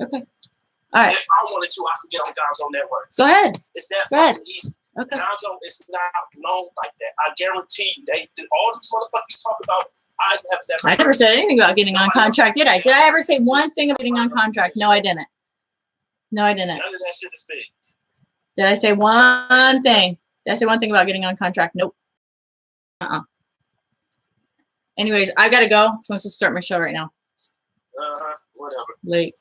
Okay. All right. If I wanted to, I could get on Gonzo Network. Go ahead. It's that fucking easy. Okay. Gonzo is not known like that. I guarantee you. All these motherfuckers talk about. I never said anything about getting on contract, did I? Did I ever say one thing about getting on contract? No, I didn't. No, I didn't. None of that shit is big. Did I say one thing? Did I say one thing about getting on contract? Nope. Anyways, I gotta go. I'm supposed to start my show right now. Whatever. Late.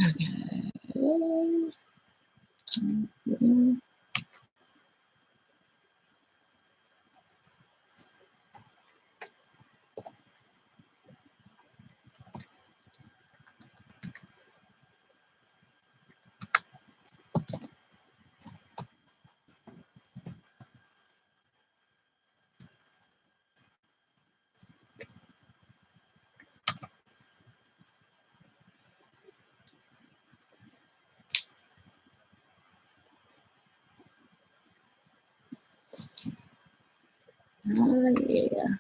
Okay. Oh, yeah.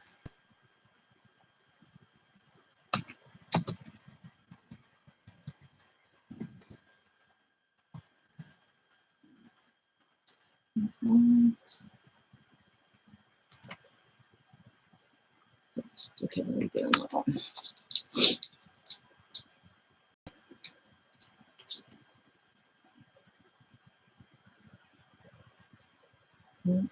Okay, let me get on that one. Mm-hmm.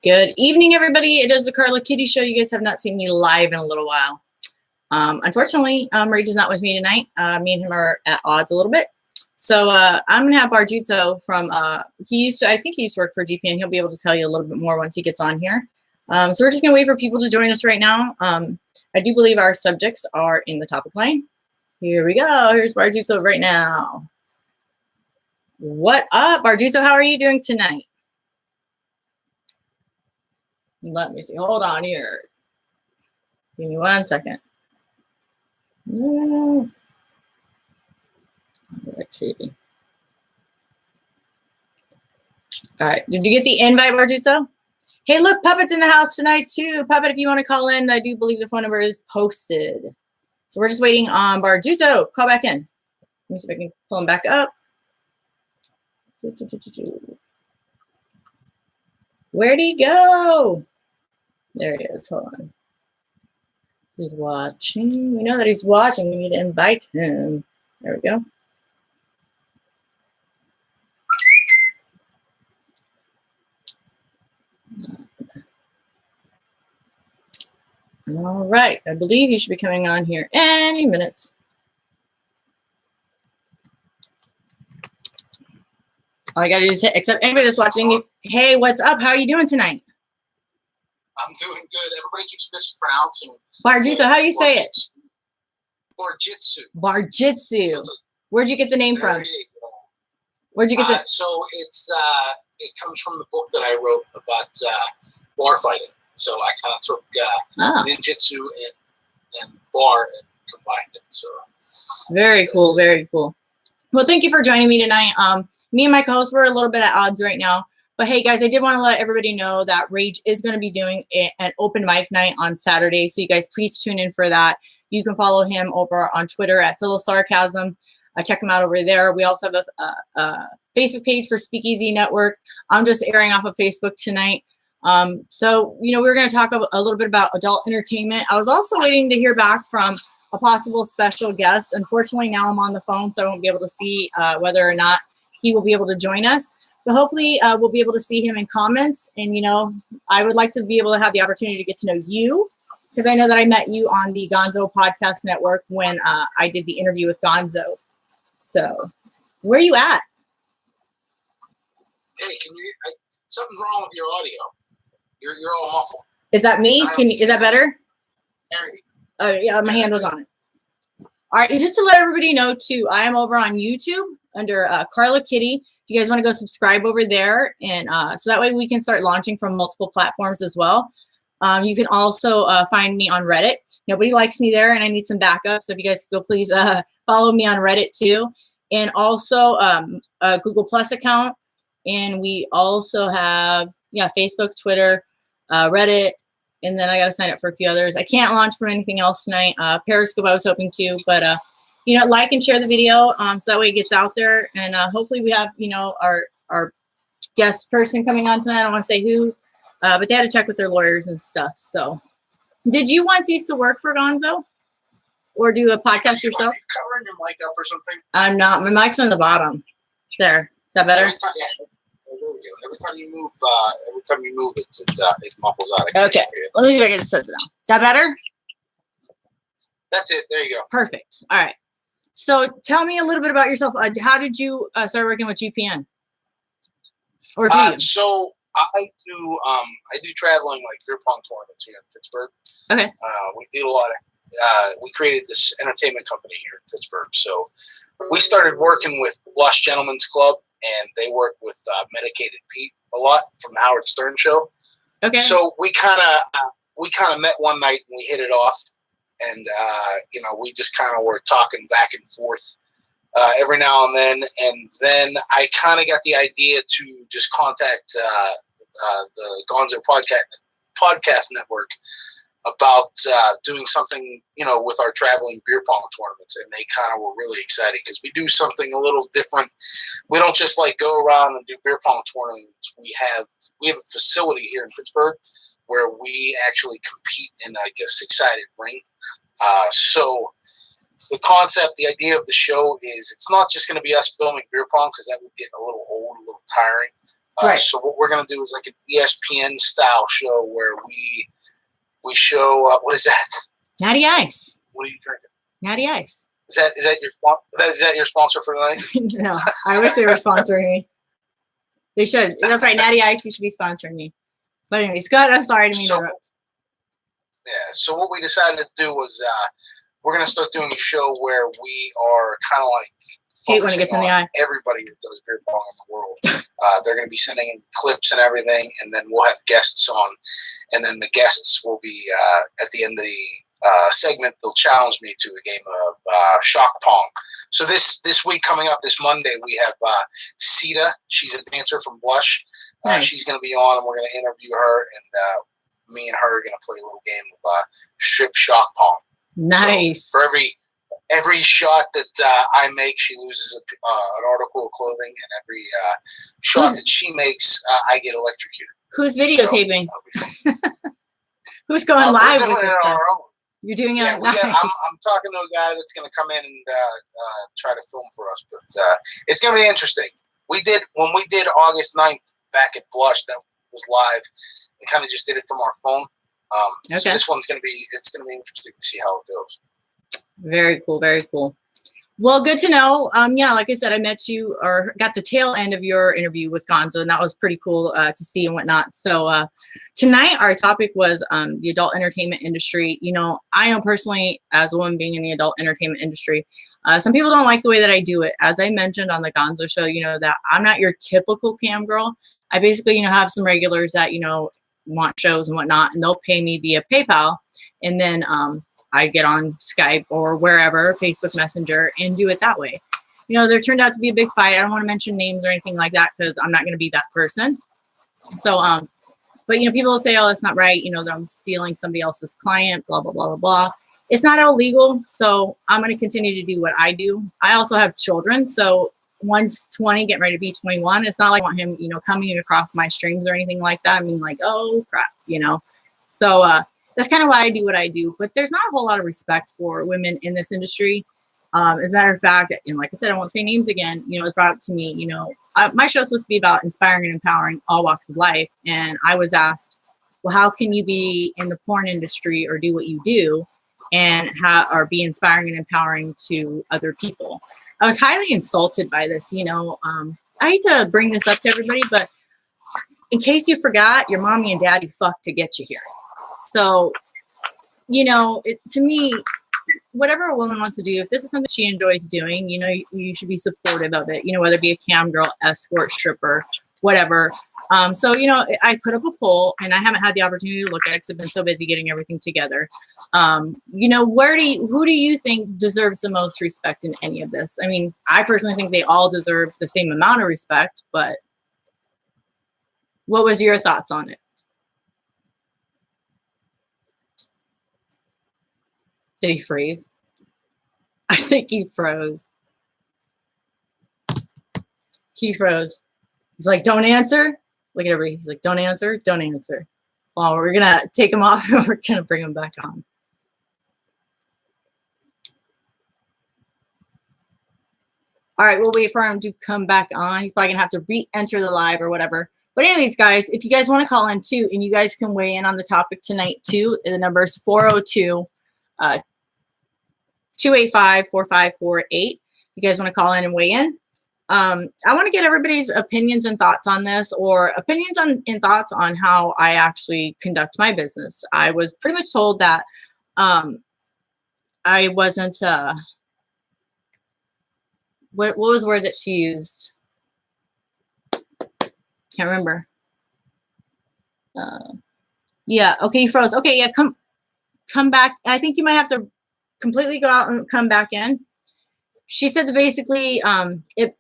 Good evening, everybody. It is the Karla Kitty Show. You guys have not seen me live in a little while. Unfortunately, Rage is not with me tonight. Me and him are at odds a little bit. So I'm gonna have Barjutso from I think he used to work for GPN. He'll be able to tell you a little bit more once he gets on here. So we're just gonna wait for people to join us right now. I do believe our subjects are in the topic line. Here we go. Here's Barjutso right now. What up, Barjutso? How are you doing tonight? Let me see. Hold on here. Give me 1 second. Let's see. All right. Did you get the invite, Barjutso? Hey, look, Puppet's in the house tonight, too. Puppet, if you want to call in, I do believe the phone number is posted. So we're just waiting on Barjutso. Call back in. Let me see if I can pull him back up. Where'd he go? There he is. Hold on. He's watching. We know that he's watching. We need to invite him. There we go. All right. I believe he should be coming on here any minute. All I got to do is hit accept. Anybody that's watching, hey, what's up? How are you doing tonight? I'm doing good. Everybody keeps mispronouncing. Barjutso, how do you say it? Barjitsu. Barjitsu. Where'd you get the name from? Where'd you get that? So it comes from the book that I wrote about bar fighting. So I kind of took ninjutsu and bar and combined it. So very cool, very cool. Well, thank you for joining me tonight. Me and my co-host, we're a little bit at odds right now. But hey, guys, I did want to let everybody know that Rage is going to be doing an open mic night on Saturday. So you guys, please tune in for that. You can follow him over on Twitter at @Philosarcasm. Check him out over there. We also have a Facebook page for Speakeasy Network. I'm just airing off of Facebook tonight. So, you know, we're going to talk a little bit about adult entertainment. I was also waiting to hear back from a possible special guest. Unfortunately, now I'm on the phone, so I won't be able to see whether or not he will be able to join us. But hopefully we'll be able to see him in comments. And, you know, I would like to be able to have the opportunity to get to know you, because I know that I met you on the Gonzo Podcast Network when I did the interview with Gonzo. So where are you at? Hey, something's wrong with your audio. You're all muffled. Is that me? Is that better? Yeah, my hand was on it. All right, just to let everybody know too, I am over on YouTube under Karla Kitty. If you guys want to go subscribe over there, and so that way we can start launching from multiple platforms as well. You can also find me on Reddit. Nobody likes me there, and I need some backup. So if you guys go, please follow me on Reddit too, and also a Google Plus account. And we also have Facebook, Twitter, Reddit, and then I got to sign up for a few others. I can't launch from anything else tonight. Periscope I was hoping to, but you know, like and share the video so that way it gets out there. And hopefully we have, you know, our guest person coming on tonight. I don't want to say who, but they had to check with their lawyers and stuff. So did you once used to work for Gonzo or do a podcast yourself? Are you covering your mic up or something? I'm not. My mic's on the bottom. There. Is that better? Every time you move, it muffles out. Okay. Let me see if I can just set it down. Is that better? That's it. There you go. Perfect. All right. So tell me a little bit about yourself. How did you start working with GPN? Or do you? So I do traveling, like beer pong tournaments here in Pittsburgh. Okay. We did a lot of. We created this entertainment company here in Pittsburgh. So we started working with Lost Gentlemen's Club, and they work with Medicated Pete a lot from the Howard Stern show. Okay. So we kind of met one night and we hit it off, and you know, we just kind of were talking back and forth every now and then I kind of got the idea to just contact the Gonzo podcast network about doing something, you know, with our traveling beer pong tournaments, and they kind of were really excited because we do something a little different. We don't just like go around and do beer pong tournaments. We have a facility here in Pittsburgh where we actually compete in like a six-sided ring. So the concept, the idea of the show is it's not just going to be us filming beer pong, because that would get a little old, a little tiring. Right. So what we're going to do is like an ESPN style show where we show what is that? Natty Ice. What are you drinking? Natty Ice. Is that your sponsor for tonight? No, I wish they were sponsoring me. They should. That's right, Natty Ice. You should be sponsoring me. But anyways, go ahead. I'm sorry to interrupt. Yeah. So what we decided to do was we're going to start doing a show where we are kind of like hate when it gets in the eye. Everybody that does beer pong in the world. They're going to be sending in clips and everything, and then we'll have guests on, and then the guests will be at the end of the segment. They'll challenge me to a game of shock pong. So this week coming up, this Monday, we have Sita. She's a dancer from Blush. Nice. She's going to be on, and we're going to interview her, and me and her are going to play a little game of strip shock pong. Nice. So for every shot that I make, she loses an article of clothing, and every shot that she makes, I get electrocuted. Who's videotaping? So, who's going live with this stuff? You're doing it. Nice. I'm talking to a guy that's going to come in and try to film for us, but it's going to be interesting. When we did August 9th back at Blush, that was live. We kind of just did it from our phone. So this one's going to be interesting to see how it goes. Very cool. Very cool. Well, good to know. Yeah, like I said, I met you or got the tail end of your interview with Gonzo, and that was pretty cool to see and whatnot. So tonight, our topic was the adult entertainment industry. You know, I know personally, as a woman being in the adult entertainment industry, some people don't like the way that I do it. As I mentioned on the Gonzo show, you know, that I'm not your typical cam girl. I basically, you know, have some regulars that, you know, want shows and whatnot, and they'll pay me via PayPal, and then I get on Skype or wherever, Facebook Messenger, and do it that way. You know, there turned out to be a big fight. I don't want to mention names or anything like that because I'm not going to be that person. So, but, you know, people will say, oh, that's not right. You know, that I'm stealing somebody else's client, blah, blah, blah, blah, blah. It's not illegal. So I'm going to continue to do what I do. I also have children. So one's 20, getting ready to be 21. It's not like I want him, you know, coming across my streams or anything like that. I mean, like, oh, crap, you know. So, that's kind of why I do what I do, but there's not a whole lot of respect for women in this industry. As a matter of fact, and like I said, I won't say names again, you know, it's brought up to me, you know, my show's supposed to be about inspiring and empowering all walks of life. And I was asked, well, how can you be in the porn industry or do what you do and or be inspiring and empowering to other people? I was highly insulted by this, you know. I hate to bring this up to everybody, but in case you forgot, your mommy and daddy fucked to get you here. So, you know, to me, whatever a woman wants to do, if this is something she enjoys doing, you know, you should be supportive of it, you know, whether it be a cam girl, escort, stripper, whatever. So, you know, I put up a poll and I haven't had the opportunity to look at it because I've been so busy getting everything together. You know, who do you think deserves the most respect in any of this? I mean, I personally think they all deserve the same amount of respect, but what was your thoughts on it? Did he freeze? I think he froze. He froze. He's like, don't answer. Look at everybody. He's like, don't answer. Don't answer. Well, we're going to take him off and we're going to bring him back on. All right, we'll wait for him to come back on. He's probably going to have to re-enter the live or whatever. But anyways, guys, if you guys want to call in too, and you guys can weigh in on the topic tonight too, the number is 402 285-4548. You guys want to call in and weigh in? I want to get everybody's opinions and thoughts on this, or opinions and thoughts on how I actually conduct my business. I was pretty much told that I wasn't, what was the word that she used? Can't remember. Yeah, okay, you froze. Okay, yeah, come back. I think you might have to completely go out and come back in. She said that basically it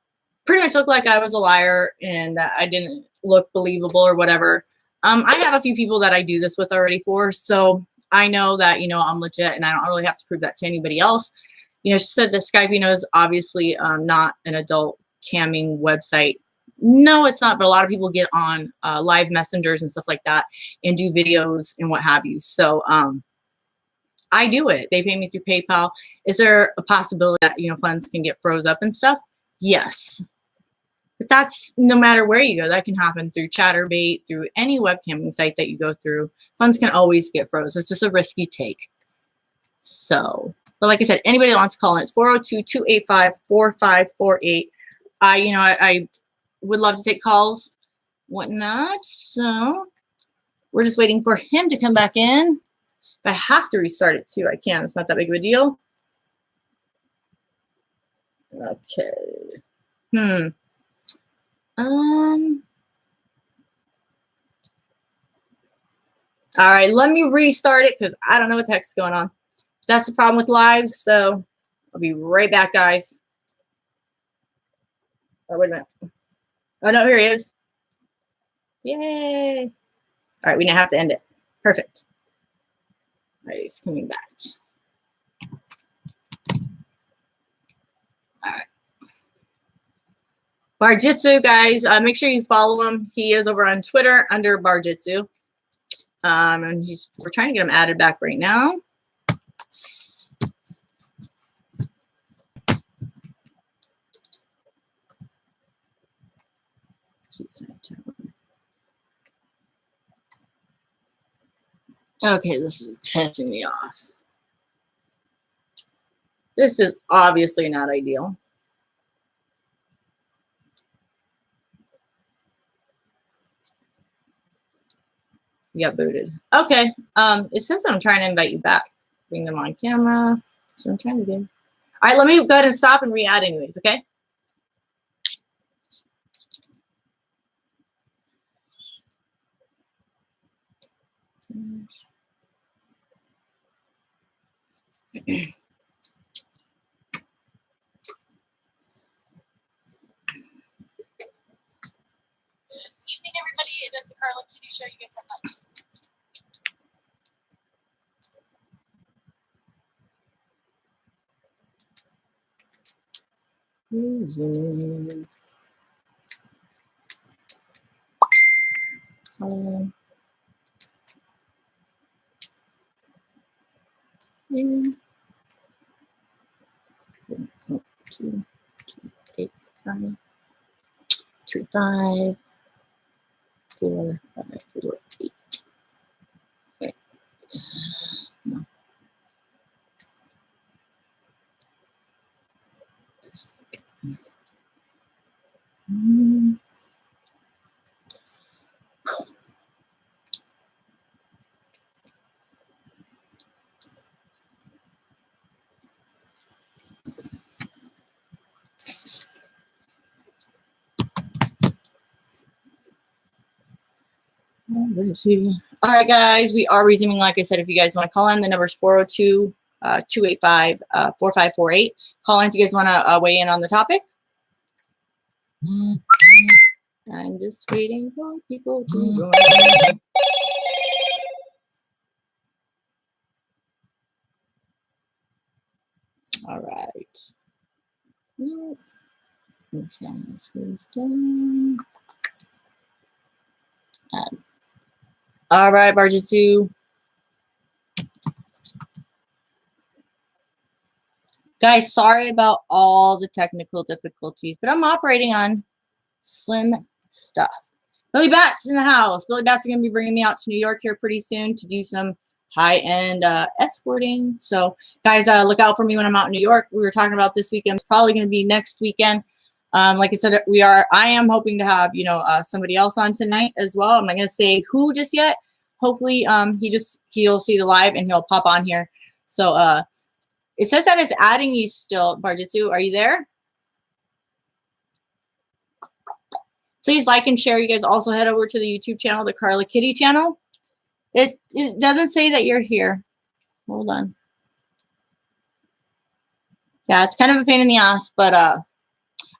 pretty much looked like I was a liar and that I didn't look believable or whatever. I have a few people that I do this with already so I know that, you know, I'm legit and I don't really have to prove that to anybody else. You know, she said that Skype, you know, is obviously not an adult camming website. No, it's not, but a lot of people get on live messengers and stuff like that and do videos and what have you. So I do it. They pay me through PayPal. Is there a possibility that, you know, funds can get froze up and stuff? Yes. But that's no matter where you go. That can happen through Chatterbait, through any webcamming site that you go through. Funds can always get froze. It's just a risk you take. So, but like I said, anybody that wants to call in, it's 402-285-4548. You know, I would love to take calls, whatnot. So we're just waiting for him to come back in. If I have to restart it too, I can. It's not that big of a deal. Okay. All right, let me restart it because I don't know what the heck's going on. That's the problem with lives. So I'll be right back, guys. Oh, wait a minute. Oh, no, here he is. Yay. All right, we now have to end it. Perfect. All right, he's coming back. All right. Barjitsu, guys, make sure you follow him. He is over on Twitter under Barjitsu. And we're trying to get him added back right now. Okay, this is pissing me off. This is obviously not ideal. You got booted. Okay. It says I'm trying to invite you back. Bring them on camera. That's what I'm trying to do. All right, let me go ahead and stop and re-add anyways, okay? Evening, everybody. It is the Karla Kitty Show. You guys have not. Two, 8, 9, 2, 5, 4, 5, 4, 8. Okay. No. All right, guys, we are resuming. Like I said, if you guys want to call in, the number is 402-285-4548. Call in if you guys want to weigh in on the topic. I'm just waiting for people to join. All right. Okay, all right, Barjitsu. Guys, sorry about all the technical difficulties, but I'm operating on slim stuff. Billy Bat's in the house. Billy Bat's going to be bringing me out to New York here pretty soon to do some high-end escorting. So, guys, look out for me when I'm out in New York. We were talking about this weekend. It's probably going to be next weekend. Like I said, I am hoping to have, somebody else on tonight as well. I'm not going to say who just yet. Hopefully, he'll see the live and he'll pop on here. So, it says that it's adding you still, Barjitsu. Are you there? Please like and share. You guys also head over to the YouTube channel, the Karla Kitty channel. It doesn't say that you're here. Hold on. Yeah, it's kind of a pain in the ass, but I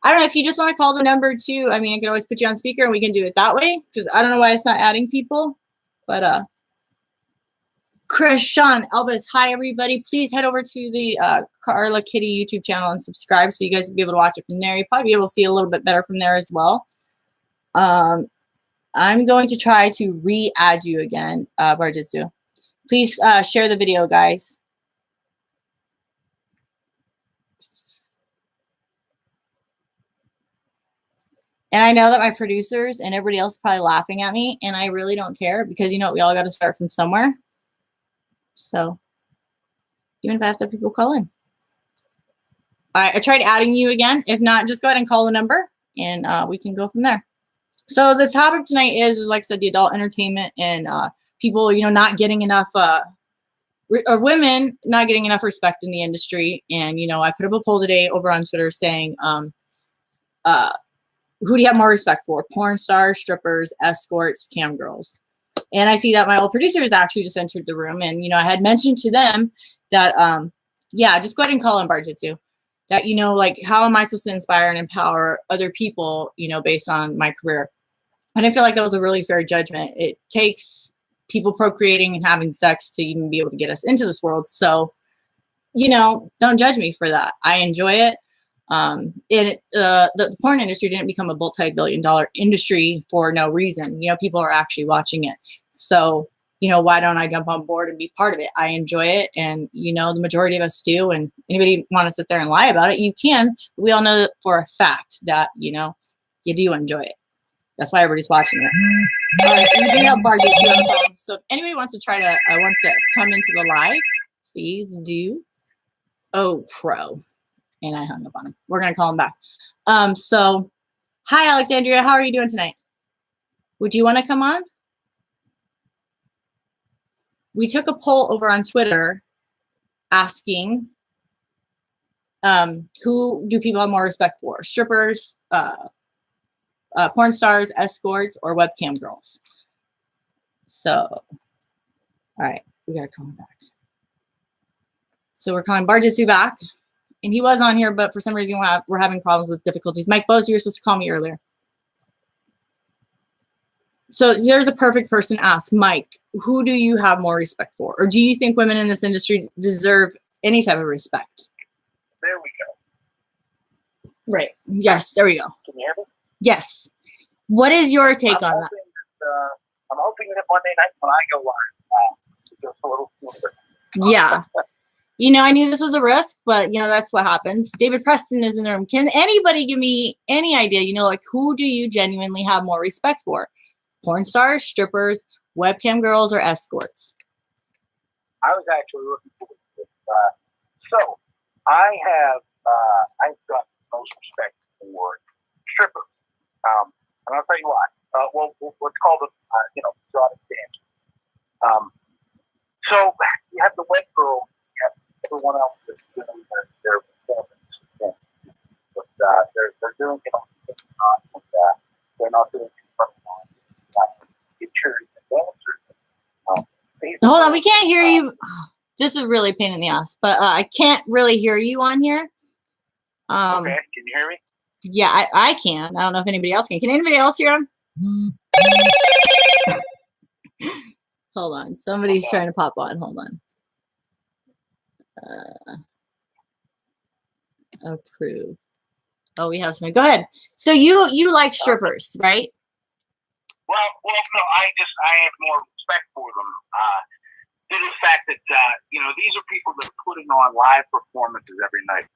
don't know if you just want to call the number too. I mean, I can always put you on speaker and we can do it that way because I don't know why it's not adding people, but Chris, Sean, Elvis, hi everybody. Please head over to the Karla Kitty YouTube channel and subscribe so you guys will be able to watch it from there. You'll probably be able to see a little bit better from there as well. I'm going to try to re-add you again, Barjitsu. Please share the video, guys. And I know that my producers and everybody else is probably laughing at me, and I really don't care because, we all got to start from somewhere. So even if I have to have people call in. All right, I tried adding you again. If not, just go ahead and call the number, and we can go from there. So the topic tonight is like I said, the adult entertainment and people, not getting enough, or women not getting enough respect in the industry. And, I put up a poll today over on Twitter saying, who do you have more respect for? Porn stars, strippers, escorts, cam girls. And I see that my old producers actually just entered the room. And, I had mentioned to them that, yeah, just go ahead and call in Barjitsu. That, like, how am I supposed to inspire and empower other people, based on my career? I didn't feel like that was a really fair judgment. It takes people procreating and having sex to even be able to get us into this world. So, don't judge me for that. I enjoy it. The porn industry didn't become a multi-billion-dollar industry for no reason. People are actually watching it. So, why don't I jump on board and be part of it? I enjoy it. And, the majority of us do. And anybody want to sit there and lie about it, you can. But we all know for a fact that, you do enjoy it. That's why everybody's watching it. All right, we do have Barjitsu on the phone. So if anybody wants to come into the live, please do. Oh, pro. And I hung up on him. We're going to call him back. So, hi, Alexandria. How are you doing tonight? Would you want to come on? We took a poll over on Twitter asking who do people have more respect for? Strippers, porn stars, escorts, or webcam girls? So, all right, we got to call him back. So we're calling Barjitsu back. And he was on here, but for some reason we're having problems with difficulties. Mike Bose, you were supposed to call me earlier. So here's a perfect person to ask. Mike, who do you have more respect for? Or do you think women in this industry deserve any type of respect? There we go. Right. Yes, there we go. Can you hear me? Yes. What is your take on that? I'm hoping that Monday night when I go live, it goes a little smoother. Yeah. You know, I knew this was a risk, but, you know, that's what happens. David Preston is in the room. Can anybody give me any idea, you know, like who do you genuinely have more respect for? Porn stars, strippers, webcam girls, or escorts? I was actually looking forward to this. So I've got most respect for strippers. And I'll tell you why. Well, let's call them, exotic dancers. So you have the web girl, you have everyone else that's doing their performance. But they're doing it on TikTok, and they're not doing it in front of pictures and dancers. Hold on, we can't hear you. This is really a pain in the ass, but I can't really hear you on here. Okay, can you hear me? Yeah, I can. I don't know if anybody else can. Can anybody else hear him? Hold on. Somebody's trying to pop on. Hold on. Approve. Oh, we have some. Go ahead. So you like strippers, right? Well, no, I have more respect for them. Due to the fact that, these are people that are putting on live performances every night.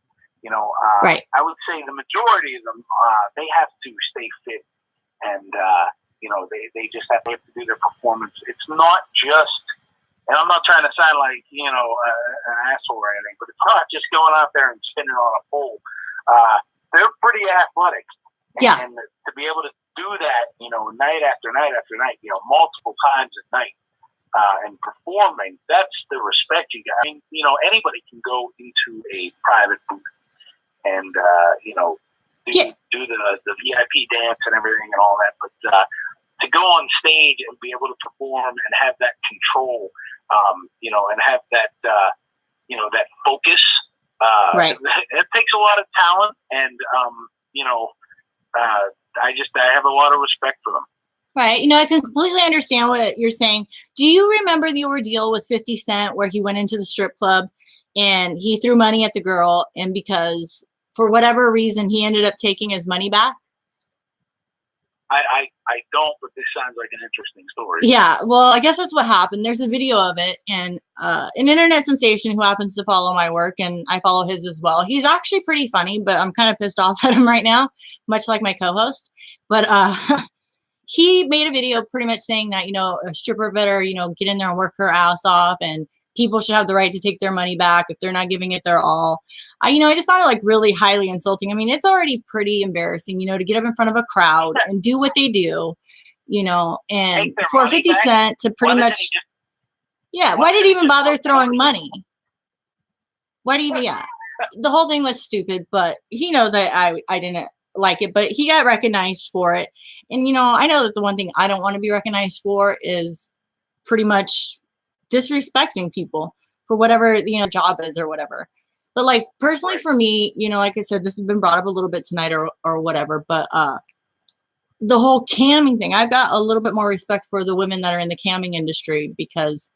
Right. I would say the majority of them, they have to stay fit and, they just have to do their performance. It's not just, and I'm not trying to sound like, an asshole or anything, but it's not just going out there and spinning on a pole. They're pretty athletic. Yeah. And to be able to do that, night after night after night, multiple times at night, and performing, that's the respect you got. I mean, anybody can go into a private booth and, do the VIP dance and everything and all that. But to go on stage and be able to perform and have that control, and have that, that focus, right. It takes a lot of talent and, I have a lot of respect for them. Right. I can completely understand what you're saying. Do you remember the ordeal with 50 Cent where he went into the strip club and he threw money at the girl, and because for whatever reason he ended up taking his money back? I don't, but this sounds like an interesting story. Yeah, well, I guess that's what happened. There's a video of it, and an internet sensation who happens to follow my work, and I follow his as well. He's actually pretty funny, but I'm kind of pissed off at him right now, much like my co-host. But he made a video pretty much saying that, a stripper better, get in there and work her ass off, and people should have the right to take their money back if they're not giving it their all. I just found it like really highly insulting. I mean, it's already pretty embarrassing, to get up in front of a crowd and do what they do, and for 50 Cent to pretty much, why did he even bother throwing money? Why do you, the whole thing was stupid, but he knows I didn't like it, but he got recognized for it. And, I know that the one thing I don't want to be recognized for is pretty much disrespecting people for whatever, job is or whatever. But like personally for me, like I said, this has been brought up a little bit tonight or whatever, but the whole camming thing, I've got a little bit more respect for the women that are in the camming industry, because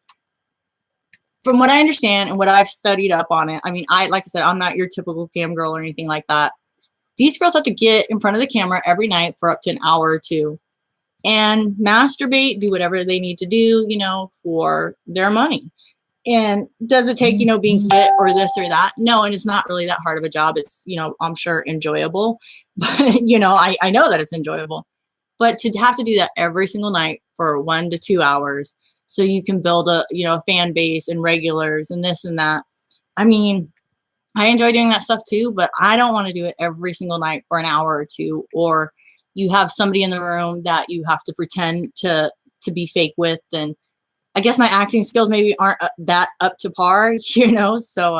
from what I understand and what I've studied up on it, I mean, like I said, I'm not your typical cam girl or anything like that. These girls have to get in front of the camera every night for up to an hour or two and masturbate, do whatever they need to do, for their money. And does it take, being fit or this or that? No, and it's not really that hard of a job. It's, I'm sure enjoyable, but, I know that it's enjoyable. But to have to do that every single night for 1 to 2 hours so you can build a, fan base and regulars and this and that. I mean, I enjoy doing that stuff too, but I don't want to do it every single night for an hour or two, or you have somebody in the room that you have to pretend to be fake with. And I guess my acting skills maybe aren't that up to par, you know? So,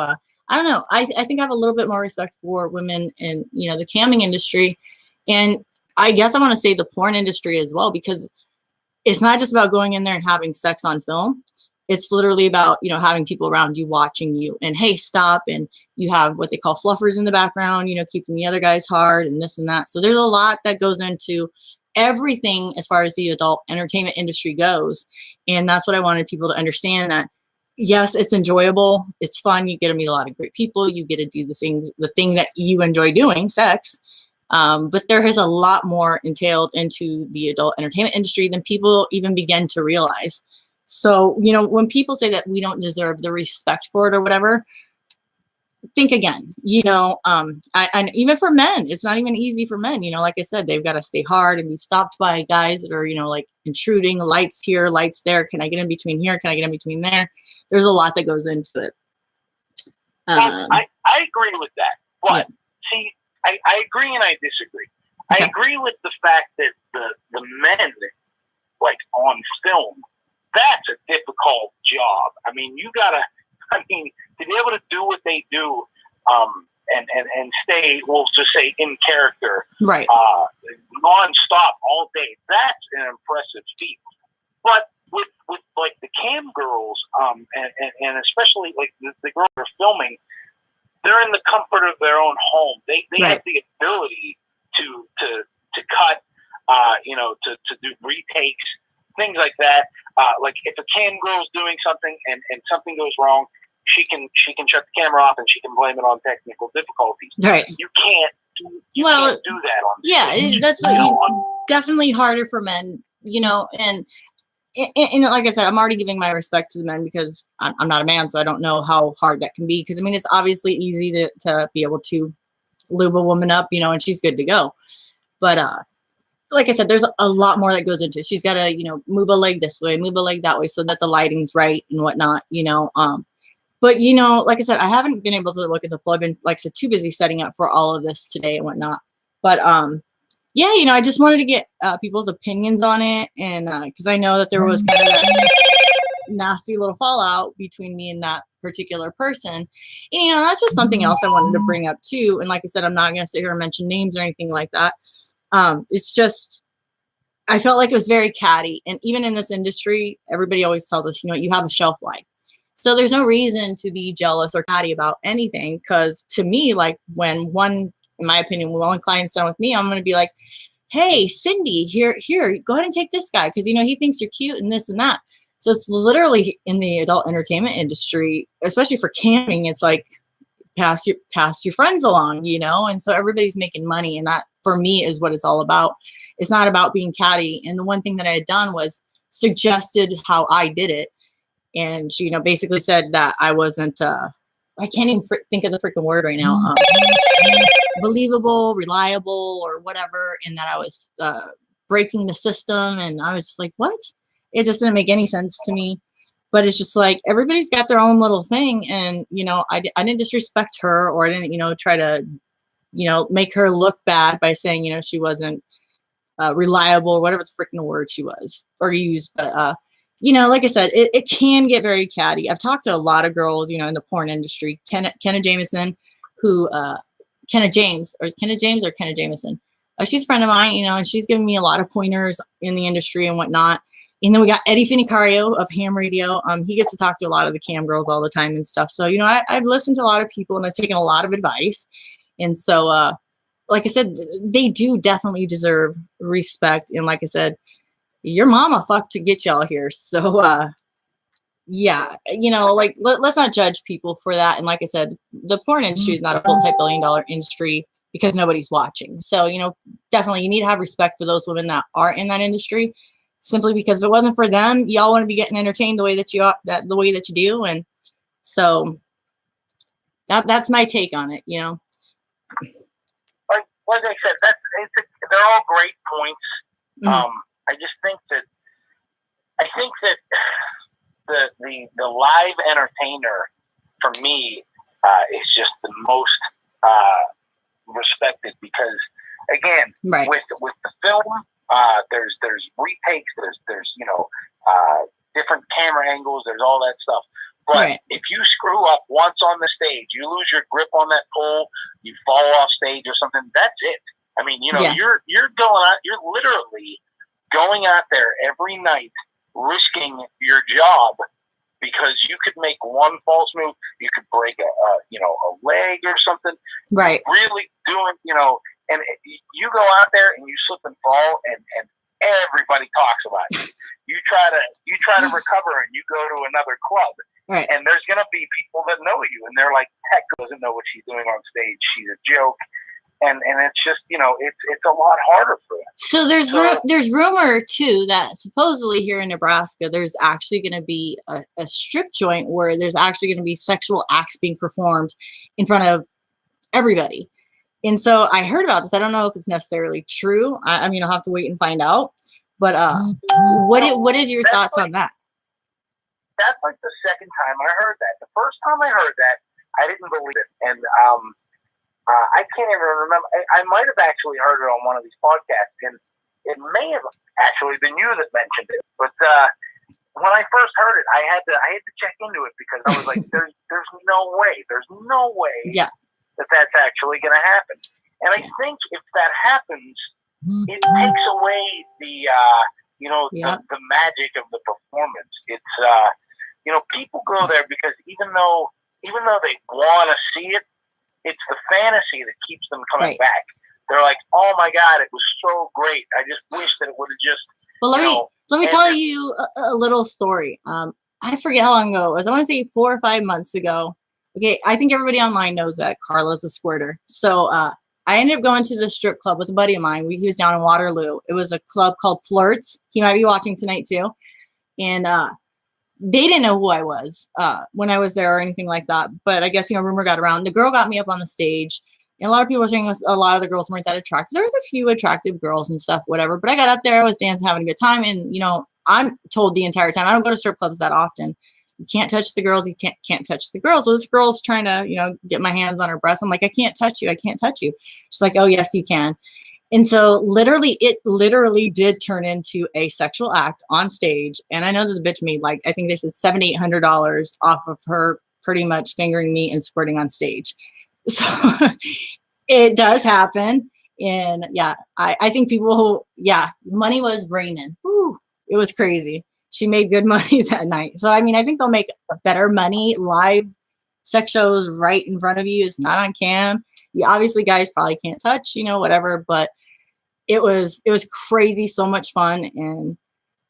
I don't know. I think I have a little bit more respect for women in, you know, the camming industry. And I guess I want to say the porn industry as well, because it's not just about going in there and having sex on film. It's literally about, you know, having people around you watching you and, hey, stop. And you have what they call fluffers in the background, you know, keeping the other guys hard and this and that. So there's a lot that goes into everything as far as the adult entertainment industry goes. And that's what I wanted people to understand, that yes, it's enjoyable. It's fun. You get to meet a lot of great people. You get to do the thing that you enjoy doing, sex. But there is a lot more entailed into the adult entertainment industry than people even begin to realize. So, you know, when people say that we don't deserve the respect for it or whatever, think again. You know, and even for men, it's not even easy for men. You know, like I said, they've got to stay hard and be stopped by guys that are, you know, like intruding, lights here, lights there. Can I get in between here? Can I get in between there? There's a lot that goes into it. Well, I agree with that. But see, I agree and I disagree. Okay. I agree with the fact that the men, like on film, that's a difficult job. I mean, to be able to do what they do, and stay, we'll just say, in character, right, nonstop all day, that's an impressive feat. But with like the cam girls, and especially like the girls who are filming, they're in the comfort of their own home. They right. have the ability to cut, to do retakes, things like that. Like if a cam girl's doing something and something goes wrong, she can shut the camera off and she can blame it on technical difficulties. Right. You can't do that on stage. That's definitely harder for men, you know, and like I said, I'm already giving my respect to the men because I'm not a man, so I don't know how hard that can be. Because I mean, it's obviously easy to be able to lube a woman up, you know, and she's good to go. But like I said, there's a lot more that goes into it. She's got to, you know, move a leg this way, move a leg that way, so that the lighting's right and whatnot, you know. But you know, like I said, I haven't been able to look at the pool. I've been, like I said, too busy setting up for all of this today and whatnot. But yeah, you know, I just wanted to get people's opinions on it, and because I know that there was kind of that nasty little fallout between me and that particular person. And, you know, that's just something else I wanted to bring up too. And like I said, I'm not going to sit here and mention names or anything like that. It's just, I felt like it was very catty. And even in this industry, everybody always tells us, you know, you have a shelf life. So there's no reason to be jealous or catty about anything. Because to me, like in my opinion, when one client's done with me, I'm going to be like, hey, Cindy, here, go ahead and take this guy. Because, you know, he thinks you're cute and this and that. So it's literally in the adult entertainment industry, especially for camming, it's like pass your friends along, you know? And so everybody's making money. And that for me is what it's all about. It's not about being catty. And the one thing that I had done was suggested how I did it. And she, you know, basically said that I wasn't, I can't even think of the freaking word right now, believable, reliable, or whatever, and that I was breaking the system. And I was just like, what? It just didn't make any sense to me. But it's just like, everybody's got their own little thing. And, you know, I didn't disrespect her, or I didn't, you know, try to, you know, make her look bad by saying, you know, she wasn't reliable, or whatever the freaking word she was or used. But, you know, like I said, it can get very catty. I've talked to a lot of girls, you know, in the porn industry. Kenna Jameson, Kenna James or Kenna Jameson. She's a friend of mine, you know, and she's given me a lot of pointers in the industry and whatnot. And then we got Eddie Finicario of Ham Radio. He gets to talk to a lot of the cam girls all the time and stuff. So, you know, I've listened to a lot of people and I've taken a lot of advice. And so, like I said, they do definitely deserve respect. And like I said, your mama fucked to get y'all here. So, yeah, you know, like let's not judge people for that. And like I said, the porn industry is not a multi-billion-dollar industry because nobody's watching. So, you know, definitely you need to have respect for those women that are in that industry, simply because if it wasn't for them, y'all wouldn't be getting entertained the way that you do. And so that's my take on it, you know. Like I said, they're all great points. Mm-hmm. I think that the live entertainer for me is just the most respected because, again, Right. with the film, there's retakes, there's different camera angles, there's all that stuff. But Right. if you screw up once on the stage, you lose your grip on that pole, you fall off stage or something, that's it. I mean, you know, Yeah. you're going out, you're literally going out there every night risking your job because you could make one false move, you could break a leg or something. Right. Really doing, and you go out there and you slip and fall, and everybody talks about you. You try to recover, and you go to another club, Right. and there's gonna be people that know you, and they're like, "Heck, doesn't know what she's doing on stage. She's a joke." And it's just, it's a lot harder for them. So there's rumor too that supposedly here in Nebraska there's actually going to be a strip joint where there's actually going to be sexual acts being performed in front of everybody. And so I heard about this. I don't know if it's necessarily true. I mean, I'll have to wait and find out. But what is your thoughts on that? That's like the second time I heard that. The first time I heard that, I didn't believe it, and I can't even remember. I might have actually heard it on one of these podcasts, and it may have actually been you that mentioned it. But when I first heard it, I had to check into it because I was like, "There's no way, Yeah. that's actually going to happen." And I think if that happens, it takes away the the magic of the performance. It's people go there because even though they want to see it, it's the fantasy that keeps them coming back. They're like, "Oh my God, it was so great. I just wish that it would have just." Well, let me tell you a little story. I forget how long ago it was. I want to say 4 or 5 months ago. Okay, I think everybody online knows that Karla's a squirter. So I ended up going to the strip club with a buddy of mine. He was down in Waterloo. It was a club called Flirts. He might be watching tonight too. And they didn't know who I was when I was there or anything like that. But I guess, rumor got around. The girl got me up on the stage. And a lot of people were saying a lot of the girls weren't that attractive. There was a few attractive girls and stuff, whatever. But I got up there. I was dancing, having a good time. And, I'm told the entire time, I don't go to strip clubs that often. You can't touch the girls. You can't touch the girls. Well, this girl's trying to, get my hands on her breast. I'm like, I can't touch you. I can't touch you. She's like, oh, yes, you can. And so it literally did turn into a sexual act on stage. And I know that the bitch made I think they said $700, $800 off of her pretty much fingering me and squirting on stage. So it does happen. And yeah, I think money was raining. Whew, it was crazy. She made good money that night. So, I mean, I think they'll make better money live sex shows right in front of you. It's not on cam. Obviously guys probably can't touch, whatever, but it was crazy. So much fun. And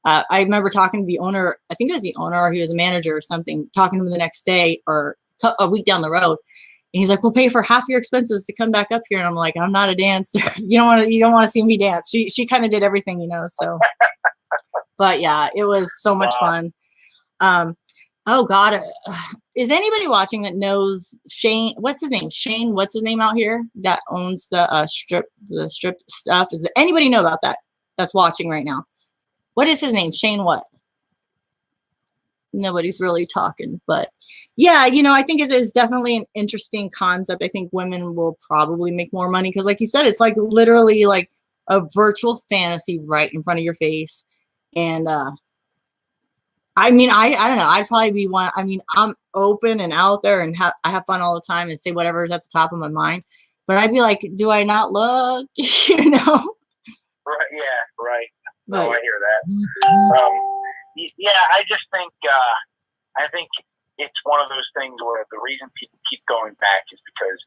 I remember talking to the owner, I think it was the owner or he was a manager or something, talking to him the next day or a week down the road. And he's like, we'll pay for half your expenses to come back up here. And I'm like, I'm not a dancer. You don't want to see me dance. She kind of did everything, so, but yeah, it was so much fun. Oh God. Is anybody watching that knows Shane? What's his name? Shane, what's his name out here that owns the strip stuff? Does anybody know about that? That's watching right now. What is his name? Shane what? Nobody's really talking, but yeah, I think it is definitely an interesting concept. I think women will probably make more money because, like you said, it's literally like a virtual fantasy right in front of your face. And I mean, I don't know. I'd probably be one. I mean, I'm open and out there, and I have fun all the time and say whatever is at the top of my mind. But I'd be like, do I not look? Right? Yeah. Right. No, I hear that. Yeah, I just think I think it's one of those things where the reason people keep going back is because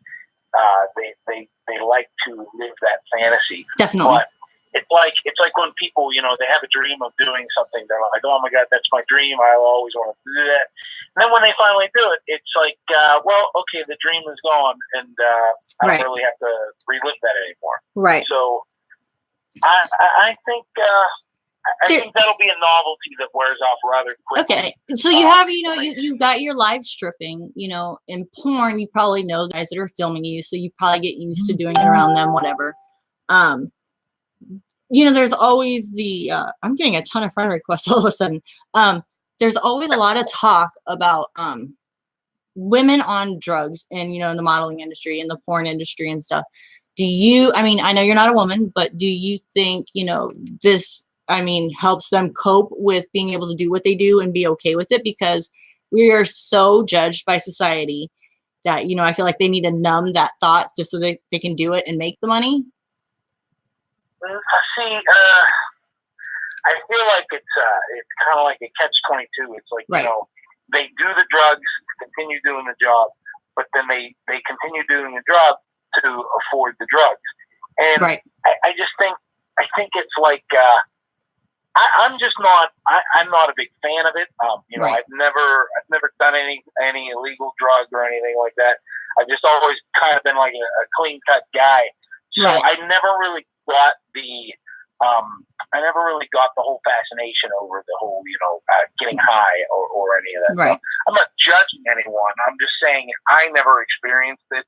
they like to live that fantasy. Definitely. But it's like when people, they have a dream of doing something. They're like, oh my God, that's my dream. I always want to do that. And then when they finally do it, it's like, well, okay, the dream is gone, and I don't really have to relive that anymore. Right. So I think. I think that'll be a novelty that wears off rather quickly. Okay, so you have, you got your live stripping, in porn. You probably know guys that are filming you, so you probably get used to doing it around them, whatever. There's always I'm getting a ton of friend requests all of a sudden. There's always a lot of talk about women on drugs and, in the modeling industry and the porn industry and stuff, I know you're not a woman, but do you think, this, helps them cope with being able to do what they do and be okay with it? Because we are so judged by society that, I feel like they need to numb that thoughts just so they can do it and make the money. See, I feel like it's kind of like a catch-22. It's like, right. They do the drugs, continue doing the job, but then they continue doing the job to afford the drugs. And right. I think it's like, I'm just not, I'm not a big fan of it. Right. I've never done any illegal drug or anything like that. I've just always kind of been like a clean cut guy. So right. I never really got the whole fascination over the whole, getting high or any of that right. stuff. I'm not judging anyone. I'm just saying I never experienced it.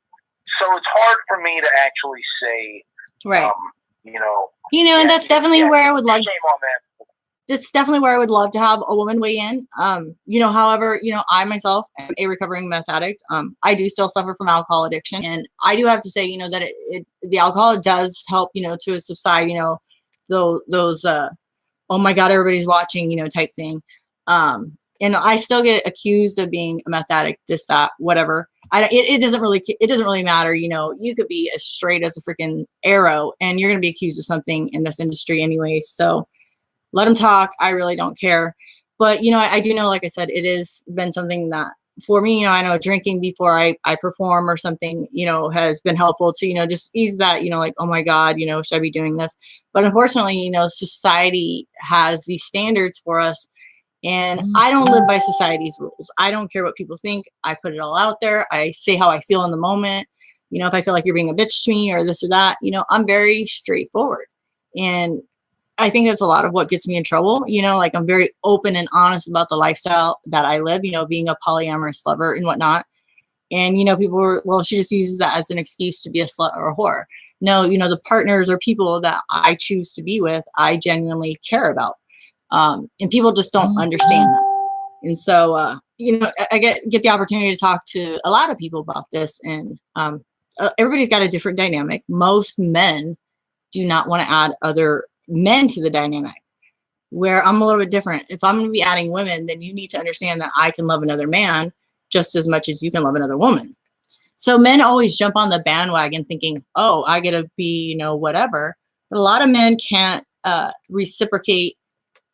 So it's hard for me to actually say, right. And that's definitely where I would love. Shame on that. That's definitely where I would love to have a woman weigh in. However, I myself am a recovering meth addict. I do still suffer from alcohol addiction, and I do have to say, that the alcohol does help, to subside, those oh my God, everybody's watching, type thing. And I still get accused of being a meth addict, this, that, whatever. It doesn't really matter. You could be as straight as a freaking arrow and you're going to be accused of something in this industry anyway. So let them talk. I really don't care. But, I do know, like I said, it has been something that for me, I know drinking before I perform or something, has been helpful to, just ease that, like, oh my God, should I be doing this? But unfortunately, society has these standards for us. And I don't live by society's rules. I don't care what people think. I put it all out there. I say how I feel in the moment. If I feel like you're being a bitch to me or this or that, I'm very straightforward. And I think that's a lot of what gets me in trouble. Like I'm very open and honest about the lifestyle that I live, being a polyamorous lover and whatnot. And, people were, well, she just uses that as an excuse to be a slut or a whore. No, the partners or people that I choose to be with, I genuinely care about. And people just don't understand that. And so, I get the opportunity to talk to a lot of people about this, and everybody's got a different dynamic. Most men do not want to add other men to the dynamic, where I'm a little bit different. If I'm going to be adding women, then you need to understand that I can love another man just as much as you can love another woman. So men always jump on the bandwagon thinking, oh, I get to be, whatever. But a lot of men can't reciprocate.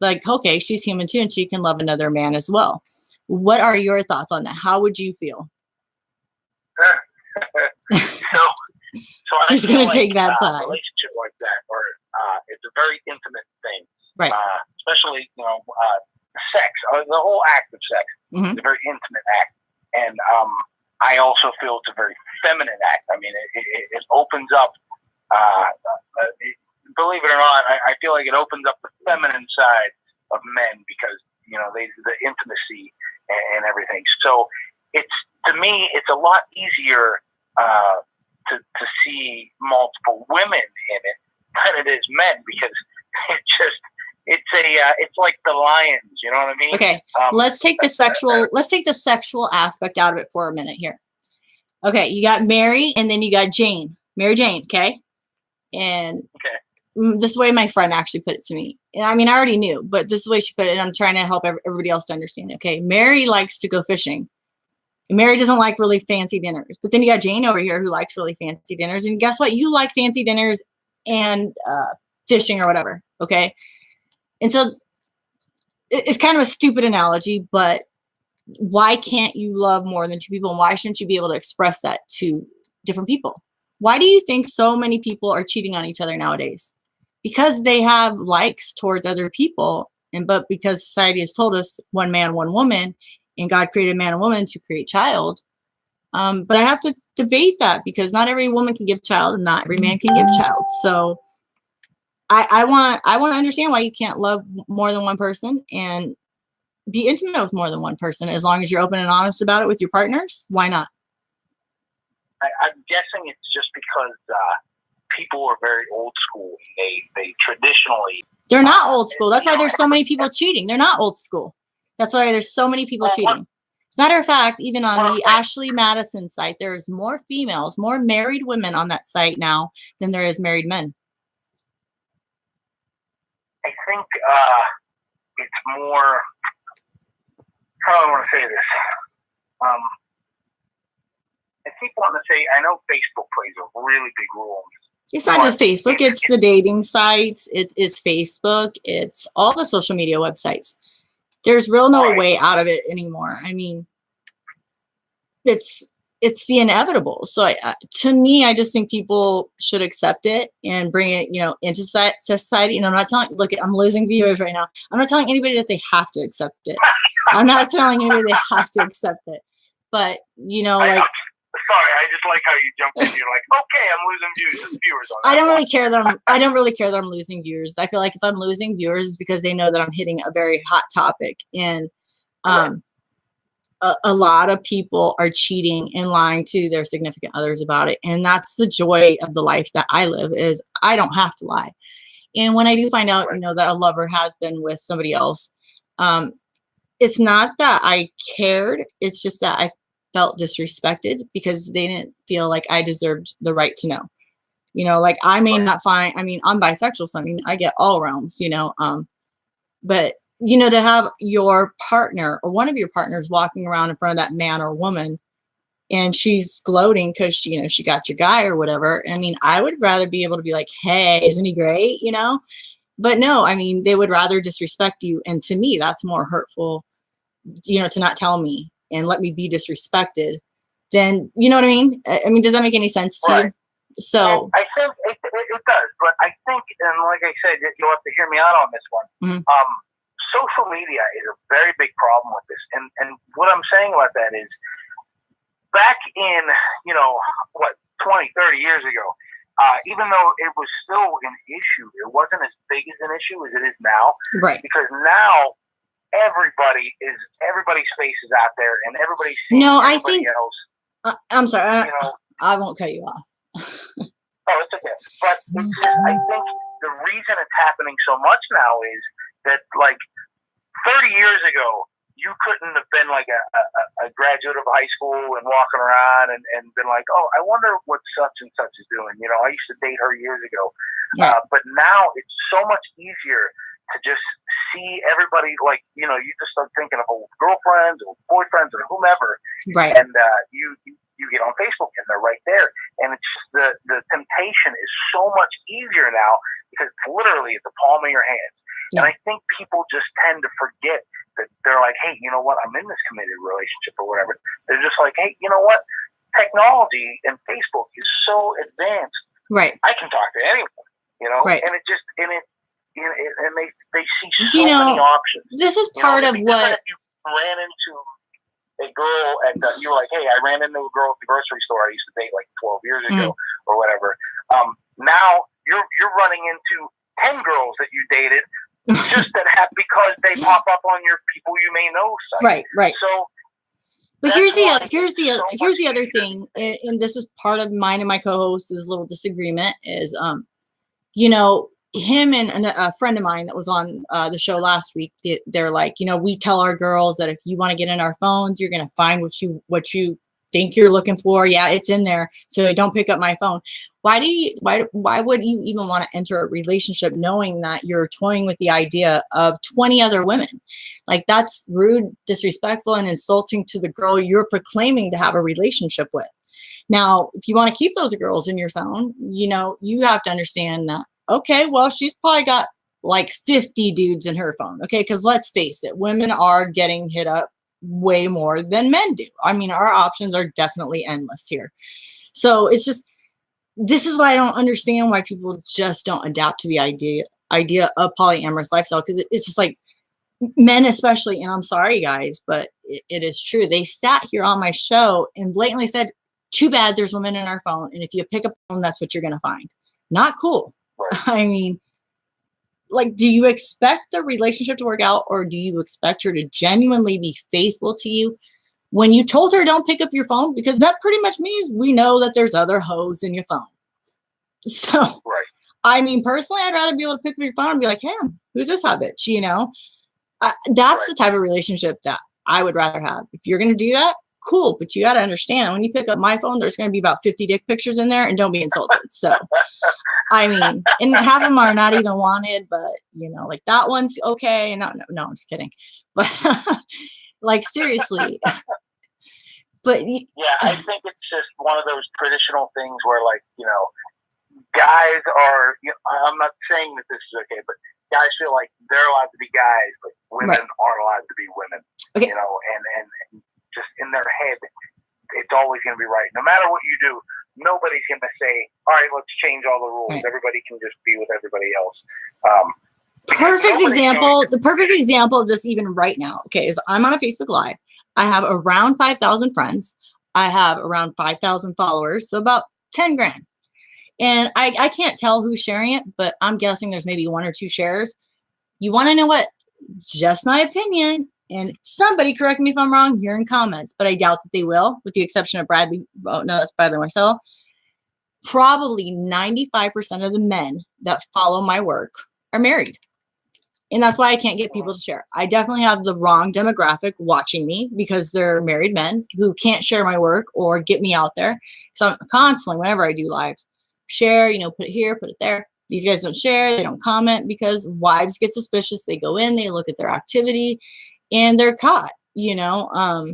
Like, okay, she's human too, and she can love another man as well. What are your thoughts on that? How would you feel? So He's going to take that side. A relationship like that, or it's a very intimate thing, right? Especially sex, the whole act of sex. Mm-hmm. It's a very intimate act, and I also feel it's a very feminine act. I mean, it opens up. Believe it or not, I feel like it opens up the feminine side of men because, the intimacy and everything. So to me, it's a lot easier to see multiple women in it than it is men, because it's like the lions, you know what I mean? Okay. Let's take the sexual aspect out of it for a minute here. Okay. You got Mary and then you got Jane, Mary Jane. Okay. And okay. This way my friend actually put it to me. And I already knew, but this is the way she put it. And I'm trying to help everybody else to understand. Okay. Mary likes to go fishing. And Mary doesn't like really fancy dinners. But then you got Jane over here who likes really fancy dinners. And guess what? You like fancy dinners and fishing or whatever. Okay. And so it's kind of a stupid analogy, but why can't you love more than two people? And why shouldn't you be able to express that to different people? Why do you think so many people are cheating on each other nowadays? Because they have likes towards other people, but because society has told us one man, one woman, and God created man and woman to create child. But I have to debate that because not every woman can give child and not every man can give child. So I want to understand why you can't love more than one person and be intimate with more than one person as long as you're open and honest about it with your partners. Why not? I'm guessing it's just because people are very old school. They traditionally... They're not old school. That's why there's so many people cheating. They're not old school. That's why there's so many people cheating. As a matter of fact, even on the Ashley Madison site, there's more females, more married women on that site now than there is married men. I think it's more, how do I want to say this? I keep wanting to say, I know Facebook plays a really big role. It's not just Facebook, it's the dating sites, it is Facebook, it's all the social media websites. There's no way out of it anymore. I mean, it's the inevitable. So to me, I just think people should accept it and bring it, into society. And I'm not telling, look, I'm losing viewers right now. I'm not telling anybody that they have to accept it. I'm not telling anybody they have to accept it. But, like, sorry, I just like how you jumped in. You're like, okay, I'm losing viewers on that. I don't really care that I'm losing viewers. I feel like if I'm losing viewers, it's because they know that I'm hitting a very hot topic. And a lot of people are cheating and lying to their significant others about it. And that's the joy of the life that I live, is I don't have to lie. And when I do find out, that a lover has been with somebody else, it's not that I cared. It's just that I felt disrespected because they didn't feel like I deserved the right to know. Like I may not find, I'm bisexual, so I get all realms, but to have your partner or one of your partners walking around in front of that man or woman and she's gloating because she got your guy or whatever. I would rather be able to be like, hey, isn't he great? But no, they would rather disrespect you. And to me, that's more hurtful, to not tell me and let me be disrespected, then, you know what I mean? Does that make any sense to you? So I think it does, but I think, and like I said, you'll have to hear me out on this one. Social media is a very big problem with this. And what I'm saying about that is, back in, 20, 30 years ago, even though it was still an issue, it wasn't as big as an issue as it is now. Right. Because now everybody's face is out there and everybody's seeing everybody else. I'm sorry. I won't cut you off. Oh, it's okay. But I think the reason it's happening so much now is that, like, 30 years ago, you couldn't have been like a graduate of high school and walking around and been like, oh, I wonder what such and such is doing. I used to date her years ago. Yeah. But now it's so much easier to just see everybody, like, you just start thinking of old girlfriends or boyfriends or whomever. Right. And you get on Facebook and they're right there. And it's the temptation is so much easier now because it's literally at the palm of your hands. Yeah. And I think people just tend to forget that they're like, hey, you know what? I'm in this committed relationship or whatever. They're just like, hey, you know what? Technology and Facebook is so advanced. Right. I can talk to anyone, Right. And and they see so many options. This is part of what. If you ran into a girl you're like, hey, I ran into a girl at the grocery store I used to date like 12 years ago or whatever. Now you're running into 10 girls that you dated just because they pop up on your people you may know site. Right. So, but here's the other thing, and this is part of mine and my co-host's little disagreement is, him and a friend of mine that was on the show last week, they're like, we tell our girls that if you want to get in our phones, you're going to find what you think you're looking for. Yeah, it's in there. So don't pick up my phone. Why would you even want to enter a relationship knowing that you're toying with the idea of 20 other women? Like, that's rude, disrespectful, and insulting to the girl you're proclaiming to have a relationship with. Now, if you want to keep those girls in your phone, you have to understand that, okay, well, she's probably got like 50 dudes in her phone. Okay. Cause let's face it, women are getting hit up way more than men do. Our options are definitely endless here. So it's just, this is why I don't understand why people just don't adapt to the idea of polyamorous lifestyle. Cause it's just like men, especially, and I'm sorry guys, but it is true. They sat here on my show and blatantly said, too bad there's women in our phone. And if you pick up a phone, that's what you're going to find. Not cool. Like, do you expect the relationship to work out, or do you expect her to genuinely be faithful to you when you told her don't pick up your phone? Because that pretty much means we know that there's other hoes in your phone. So, personally, I'd rather be able to pick up your phone and be like, hey, who's this hot bitch? That's the type of relationship that I would rather have. If you're going to do that, cool. But you got to understand, when you pick up my phone, there's going to be about 50 dick pictures in there, and don't be insulted. So, I mean, and half of them are not even wanted, but you know, like that one's okay. And no, I'm just kidding. But like, seriously. But yeah, I think it's just one of those traditional things where, like, you know, guys are, you know, I'm not saying that this is okay, but guys feel like they're allowed to be guys, but women aren't allowed to be women. Okay. You know, and just in their head, it's always going to be right. No matter what you do, nobody's going to say, all right, let's change all the rules. Right. Everybody can just be with everybody else. Perfect example. The perfect example, just even right now, okay, is I'm on a Facebook Live. I have around 5,000 friends. I have around 5,000 followers, so about 10 grand. And I can't tell who's sharing it, but I'm guessing there's maybe 1 or 2 shares. You want to know what? Just my opinion. And somebody correct me if I'm wrong here in comments, but I doubt that they will, with the exception of Bradley. Oh, no, that's Bradley Marcel. Probably 95% of the men that follow my work are married. And that's why I can't get people to share. I definitely have the wrong demographic watching me, because they're married men who can't share my work or get me out there. So I'm constantly, whenever I do lives, share, you know, put it here, put it there. These guys don't share, they don't comment, because wives get suspicious. They go in, they look at their activity, and they're caught, you know.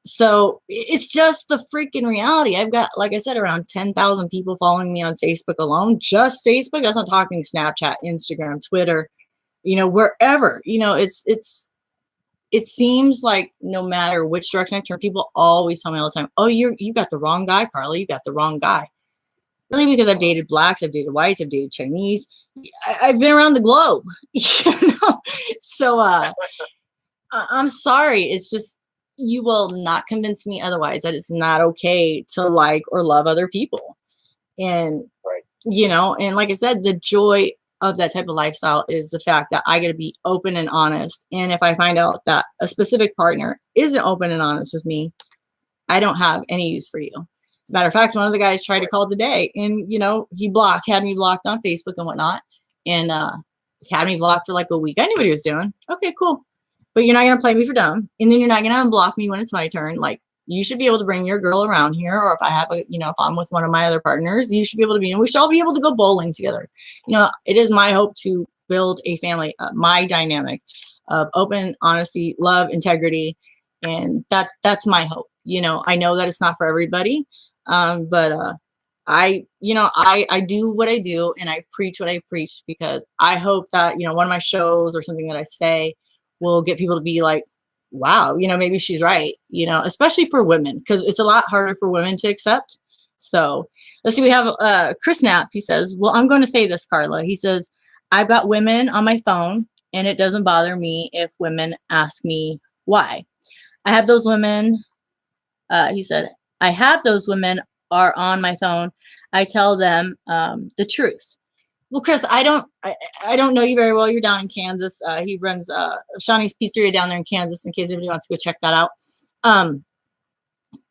So it's just the freaking reality. I've got, like I said, around 10,000 people following me on Facebook alone. Just Facebook. That's not talking Snapchat, Instagram, Twitter, you know, wherever. You know, it seems like no matter which direction I turn, people always tell me all the time, oh, you got the wrong guy, Karla. You got the wrong guy. Really, because I've dated blacks, I've dated whites, I've dated Chinese. I've been around the globe, you know. So I'm sorry. It's just, you will not convince me otherwise that it's not okay to like or love other people. And, you know, and like I said, the joy of that type of lifestyle is the fact that I get to be open and honest. And if I find out that a specific partner isn't open and honest with me, I don't have any use for you. As a matter of fact, one of the guys tried to call today, and, you know, he had me blocked on Facebook and whatnot. And he had me blocked for like a week. I knew what he was doing. Okay, cool. But you're not going to play me for dumb. And then you're not going to unblock me when it's my turn. Like, you should be able to bring your girl around here. Or if I have a, you know, if I'm with one of my other partners, you should be able to be, and we should all be able to go bowling together. You know, it is my hope to build a family, my dynamic of open, honesty, love, integrity. And that's my hope. You know, I know that it's not for everybody. But I do what I do, and I preach what I preach, because I hope that, you know, one of my shows or something that I say will get people to be like, wow, you know, maybe she's right, you know, especially for women, because it's a lot harder for women to accept. So let's see, we have Chris Knapp. He says, well, I'm going to say this, Karla. He says, I've got women on my phone, and it doesn't bother me if women ask me why. I have those women. He said, I have those women are on my phone. I tell them the truth. Well, Chris, I don't know you very well. You're down in Kansas. He runs Shawnee's Pizzeria down there in Kansas, in case anybody wants to go check that out. I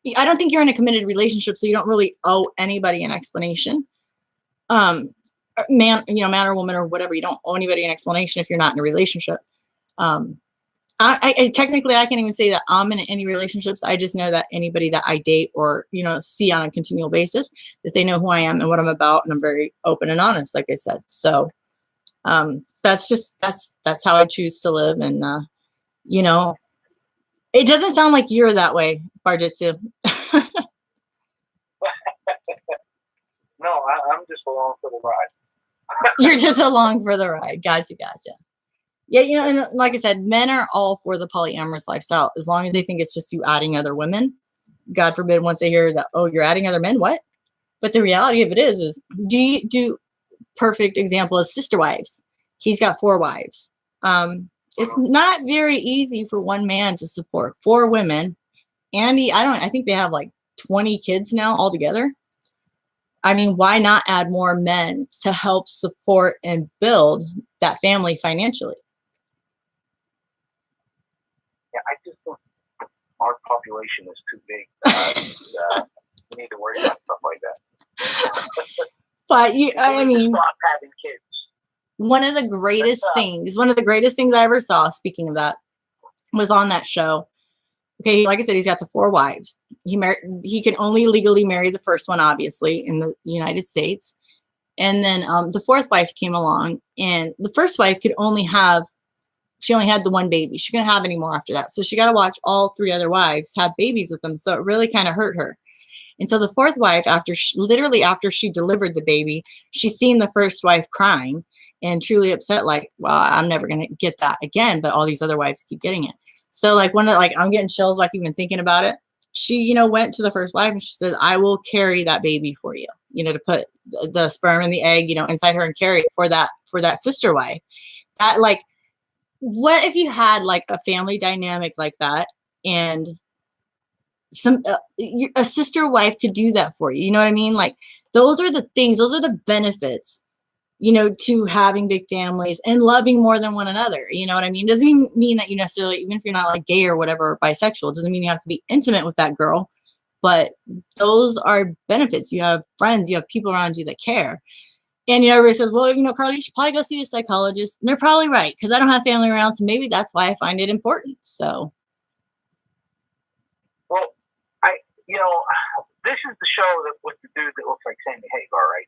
don't think you're in a committed relationship, so you don't really owe anybody an explanation. Man or woman or whatever, you don't owe anybody an explanation if you're not in a relationship. I technically, I can't even say that I'm in any relationships. I just know that anybody that I date or, you know, see on a continual basis, that they know who I am and what I'm about. And I'm very open and honest, like I said. So that's how I choose to live. And, you know, it doesn't sound like you're that way, Barjitsu. No, I'm just along for the ride. You're just along for the ride. Gotcha. Yeah, you know, and like I said, men are all for the polyamorous lifestyle, as long as they think it's just you adding other women. God forbid, once they hear that, oh, you're adding other men, what? But the reality of it is do perfect example is Sister Wives. He's got 4 wives. It's not very easy for one man to support 4 women. And I think they have like 20 kids now altogether. I mean, why not add more men to help support and build that family financially? Yeah, I just think our population is too big. We need to worry about stuff like that. But I mean, stop having kids. One of the greatest things I ever saw, speaking of that, was on that show. Okay, like I said, he's got the 4 wives. He can only legally marry the first one, obviously, in the United States. And then the 4th wife came along, and the first wife she only had the 1 baby. She couldn't have any more after that. So she got to watch all 3 other wives have babies with them. So it really kind of hurt her. And so the 4th wife, after she delivered the baby, she's seen the first wife crying and truly upset, like, well, I'm never going to get that again. But all these other wives keep getting it. So I'm getting chills, like even thinking about it. She, went to the first wife and she said, I will carry that baby for you, to put the sperm and the egg, inside her and carry it for that sister wife. That, like, what if you had like a family dynamic like that, and a sister wife could do that for you? You know what I mean? Like, those are the things, those are the benefits, to having big families and loving more than one another. You know what I mean? Doesn't even mean that you necessarily, even if you're not like gay or whatever, or bisexual, doesn't mean you have to be intimate with that girl. But those are benefits. You have friends, you have people around you that care. And, everybody says, well, Karla, you should probably go see a psychologist. And they're probably right, because I don't have family around. So maybe that's why I find it important. So. Well, this is the show that with the dude that looks like Sammy Hagar, right?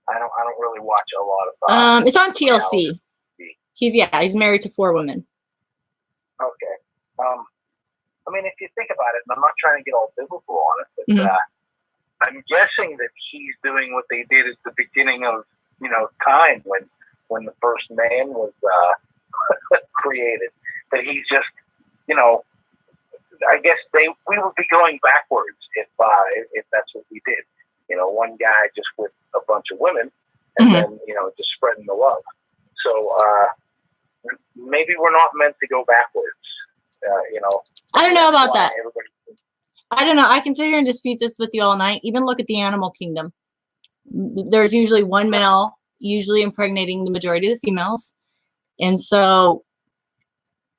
I don't really watch a lot of. It's on TLC. He's married to 4 women. Okay. I mean, if you think about it, and I'm not trying to get all biblical on it, but I'm guessing that he's doing what they did at the beginning of time when the first man was created. That he's just, I guess we would be going backwards if that's what we did. One guy just with a bunch of women, and then just spreading the love. So maybe we're not meant to go backwards. I don't know about that. I don't know. I can sit here and dispute this with you all night. Even look at the animal kingdom. There's usually 1 male, usually impregnating the majority of the females. And so,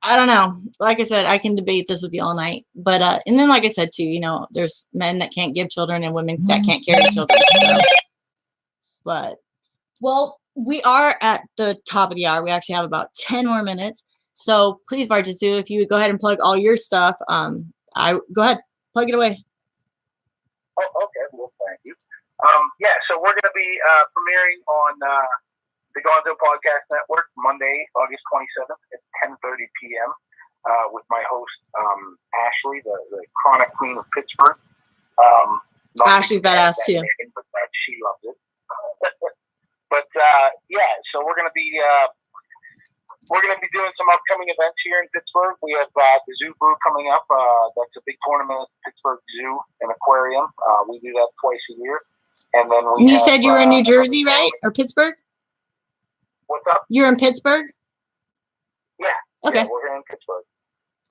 I don't know. Like I said, I can debate this with you all night. But, and then like I said too, there's men that can't give children and women that can't carry children. So. But, well, we are at the top of the hour. We actually have about 10 more minutes. So please, Barjitsu, if you would go ahead and plug all your stuff, go ahead, plug it away. Oh, okay. Well, thank you. So we're going to be premiering on the Gonzo Podcast Network Monday, August 27th at 10:30 p.m. With my host, Ashley, the chronic queen of Pittsburgh. Ashley's badass too. But she loves it. So we're going to be doing some upcoming events here in Pittsburgh. We have the Zoo Brew coming up. That's a big tournament at Pittsburgh Zoo and Aquarium. We do that twice a year. And then you said you were in New Jersey, right? Or Pittsburgh? What's up? You're in Pittsburgh? Yeah. Okay. Yeah, we're here in Pittsburgh.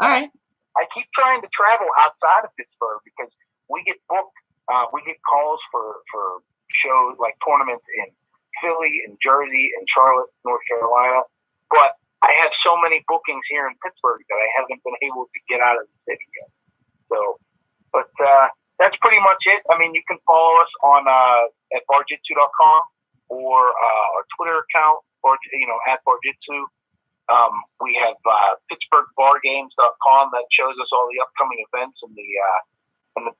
All right. I keep trying to travel outside of Pittsburgh because we get booked. We get calls for shows like tournaments in Philly and Jersey and Charlotte, North Carolina. But I have so many bookings here in Pittsburgh that I haven't been able to get out of the city yet. So, but that's pretty much it. I mean, you can follow us on at barjitsu.com or our Twitter account, at barjitsu. We have PittsburghBarGames.com that shows us all the upcoming events in the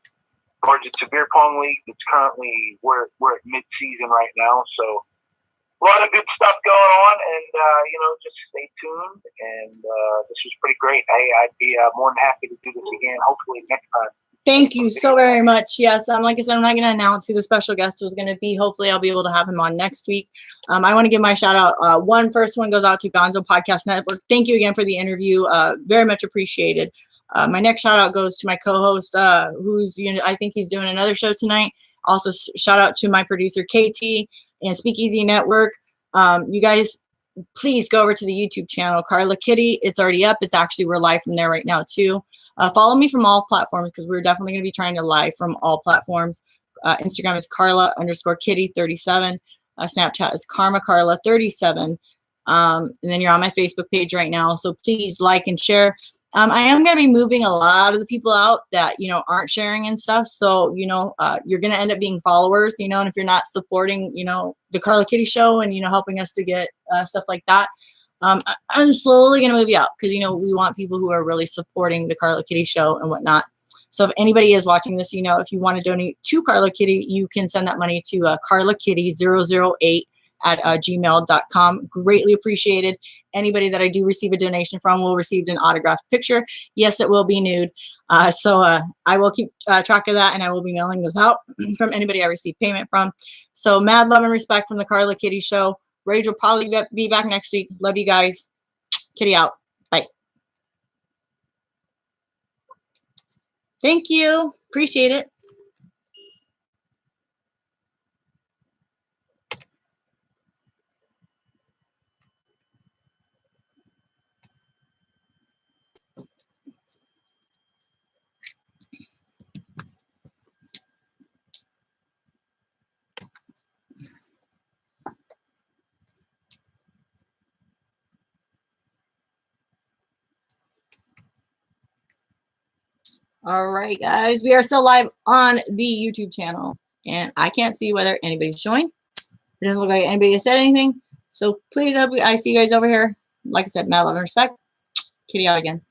Barjitsu Beer Pong League. It's currently we're at mid-season right now, so a lot of good stuff going on, and just stay tuned. And this was pretty great. I'd be more than happy to do this again. Hopefully next time. Thank you so very much. Yes, like I said, I'm not going to announce who the special guest was going to be. Hopefully, I'll be able to have him on next week. I want to give my shout out. First one goes out to Gonzo Podcast Network. Thank you again for the interview. Very much appreciated. My next shout out goes to my co-host, who's I think he's doing another show tonight. Also, shout out to my producer KT and Speakeasy Network. You guys, please go over to the YouTube channel, Karla Kitty. It's already up. We're live from there right now too. Follow me from all platforms because we're definitely going to be trying to live from all platforms. Instagram is Karla_Kitty37. Snapchat is KarmaKarla37. And then you're on my Facebook page right now. So please like and share. I am going to be moving a lot of the people out that, aren't sharing and stuff. So, you're going to end up being followers, and if you're not supporting, the Karla Kitty show and, helping us to get stuff like that, I'm slowly going to move you out because, you know, we want people who are really supporting the Karla Kitty show and whatnot. So if anybody is watching this, you know, if you want to donate to Karla Kitty, you can send that money to karlakitty008 at gmail.com. Greatly appreciated. Anybody that I do receive a donation from will receive an autographed picture. Yes, it will be nude. So I will keep track of that, and I will be mailing those out from anybody I receive payment from. So mad love and respect from the Karla Kitty show. Rage will probably be back next week. Love you guys. Kitty out. Bye. Thank you. Appreciate it. All right, guys. We are still live on the YouTube channel, and I can't see whether anybody's joined. It doesn't look like anybody has said anything. So please, I see you guys over here. Like I said, mad love and respect. Kitty out again.